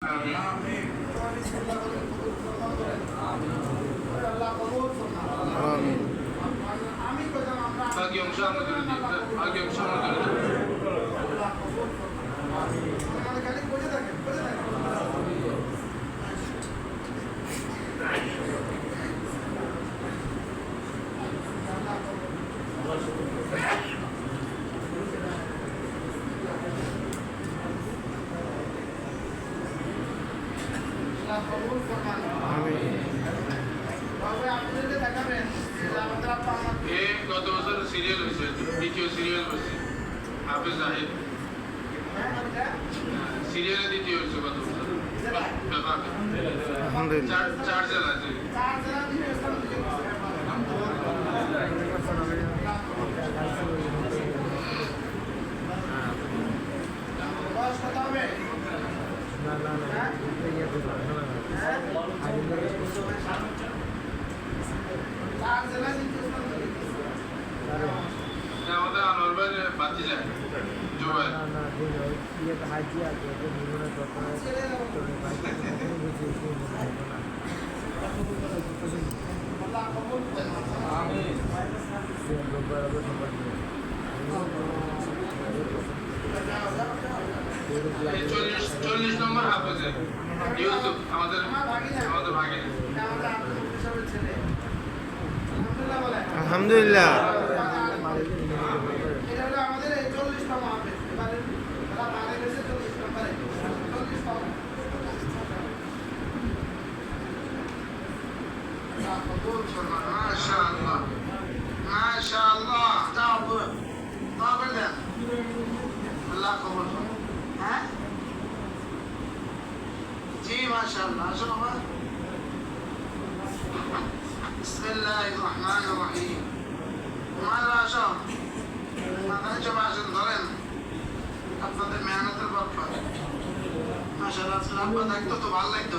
Bagi yang sama dulu, bagi yang sama dulu. গত বছর serial হয়েছে, দ্বিতীয় সিরিয়াল হয়েছে হাফেজ জাহিদ সিরিয়ালে দ্বিতীয় হয়েছে গত বছর। চার জেলা আছে। আমাদের আনোয়ার ভাই বাতি যায় জোয়ার চল্লিশ নম্বর হাফেজে ইউসুফ আমাদের ভাগে। আলহামদুলিল্লাহ। মাশাআল্লাহ মাশাআল্লাহ যাও দোয়া করে দেন আল্লাহ কবুল করুন। হ্যাঁ জি মাশাআল্লাহ। আসো বাবা। বিসমিল্লাহির রহমানির রহিম। মাশাআল্লাহ আসো মাথায় চলে আসেন ধরেন আপনাদের মেহনতের বরকত। মাশাআল্লাহ আজকে আব্বা দেখতো তো ভালো লাগতো।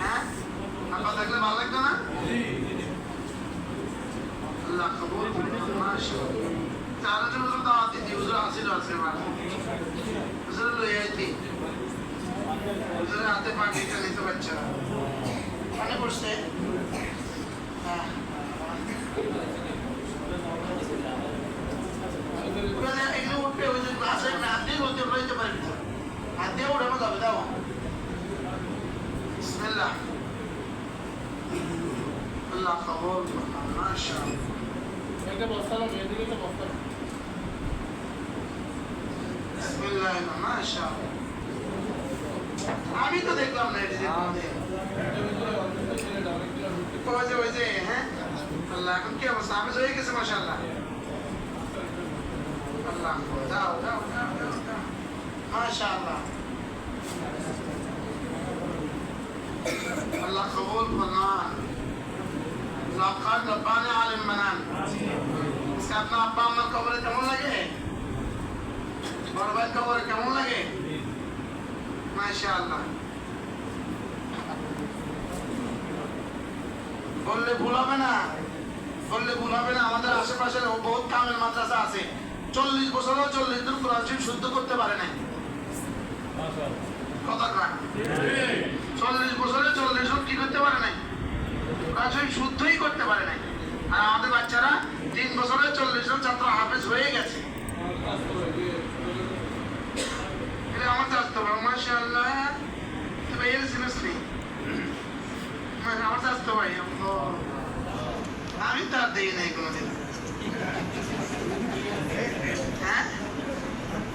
হ্যাঁ আব্বা দেখলে ভালো লাগতো না? আল্লাহ কবুল করুন। মাশাআল্লাহ তার জন্য তো দাওয়াত দিতে হুজুর আসিল আজকে বার হুজুর লই আইতি হুজুর হাতে পাটিটা নিতে পারছে না মানে বসছে। হ্যাঁ এগুলো উঠবে ওই যে ক্লাসে হাত দিয়ে বলতে লইতে পারবি না, হাত দিয়ে উঠানো যাবে। দাও বিসমিল্লাহ আল্লাহ কবুল করুন। মাশাআল্লাহ এটা বসালো মেয়েদিকে তো বসালো। বিসমিল্লাহ মাশাআল্লাহ। আমি তো দেখলাম না এটা ওই যে হ্যাঁ আল্লাহ এখন কি অবস্থা? আমি হয়ে গেছে মাশাআল্লাহ। আল্লাহ দাও দাও দাও দাও দাও মাশাআল্লাহ। আল্লাহ কবুল করুন। লাকাদ রব্বানা আলিম মানান। আপনার আব্বা আমার কবরে কেমন লাগে? বড় ভাই কবরে কেমন লাগে? মাশাআল্লাহ। বললে ভুল হবে না, বললে ভুল হবে না। আমাদের আশেপাশে বহুত কামেল মাদ্রাসা আছে 40 বছরও 40 দিন কোরআন শরীফ শুদ্ধ করতে পারে নাই। কথা কয় 40 বছরে 40 জন কি করতে পারে নাই? কোরআন শরীফ শুদ্ধই করতে পারে নাই। আর আমাদের বাচ্চারা 3 বছরে 40 জন ছাত্র হাফেজ হয়ে গেছে। এটা আমার চাস্তো ভাই মাশাআল্লাহ। তবে এর সিরিয়াসলি মানে আমার চাস্তো ভাই আমি তার দেই নাই কোনোদিন। হ্যাঁ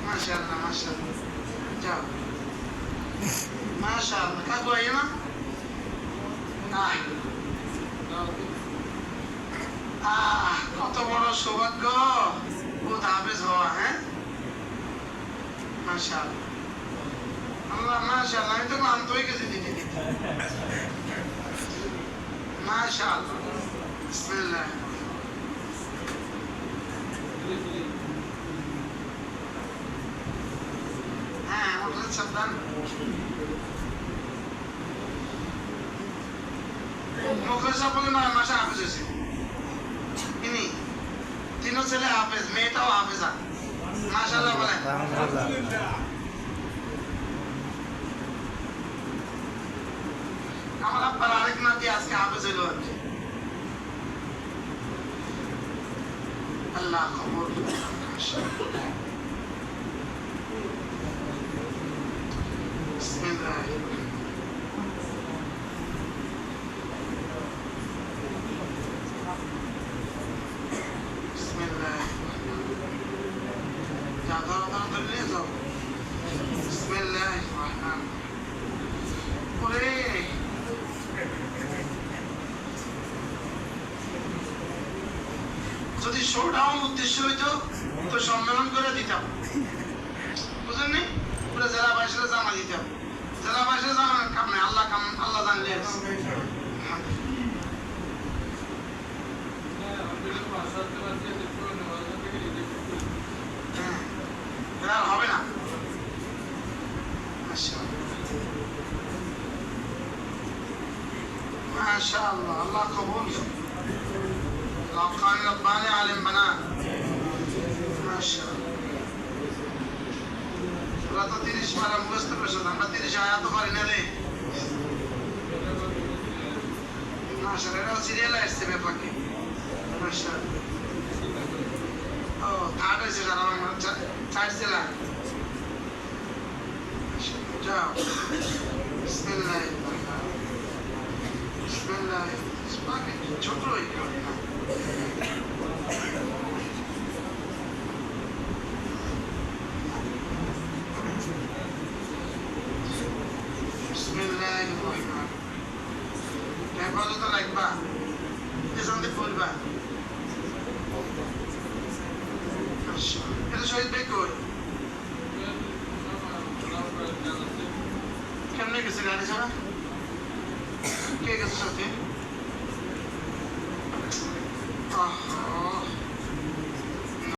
মাশাআল্লাহ মাশাআল্লাহ যাও মাশাআল্লাহ। কাকু আইও না কত বড় সৌভাগ্য বহুত হাফেজ হওয়া। হ্যাঁ মাশাআল্লাহ আল্লাহ মাশাআল্লাহ। আমি তো ক্লান্ত হয়ে গেছি দিতে দিতে। মাশাআল্লাহ বিসমিল্লাহ। হ্যাঁ ওটা সাবধান। মুখলেসা বলে 9 মাসে হাফেজ হয়েছে। ইনি 3 ছেলে হাফেজ, মেয়েটাও হাফেজা। মাশাআল্লাহ বলেন। আল্লাহ কবুল করুন। মাশাআল্লাহ। বিসমিল্লাহ। বিসমিল্লাহ। যা ধরো ধরে নিয়ে যাও। বিসমিল্লাহ রহমান। ওরে যদি শোডাউন উদ্দেশ্য হইতো তো সম্মেলন করে দিতাম, বুঝলেন? পুরো জেলাবাসীরা জানা দিতাম। জেলাবাসীরা জানার কাম নেই, আল্লাহ কাম, আল্লাহ জানলে আর হবে না। মাশাআল্লাহ, আল্লাহ কবুল। لقان رباني عالم بنات ما شاء الله। ওরা তো 30 পারা মুখস্থ করেছে, আমরা 30 আয়াতও পারি না রে। মাশাআল্লাহ, এরাও সিরিয়ালে আসছে ব্যাপারকে। মাশাআল্লাহ। ও থার্ড হয়েছে যারা আমার চার জেলা। যাও। বিসমিল্লাহ বিসমিল্লাহ। ছোট হয়ে গেল না। বিসমিল্লাহির রহমানির রহিম। হেফাজত রাখবা, পেছনে পড়বা। এটা শহীদ ভাই কই? কেমনে গেছে গাড়ি ছাড়া? কে গেছে সাথে?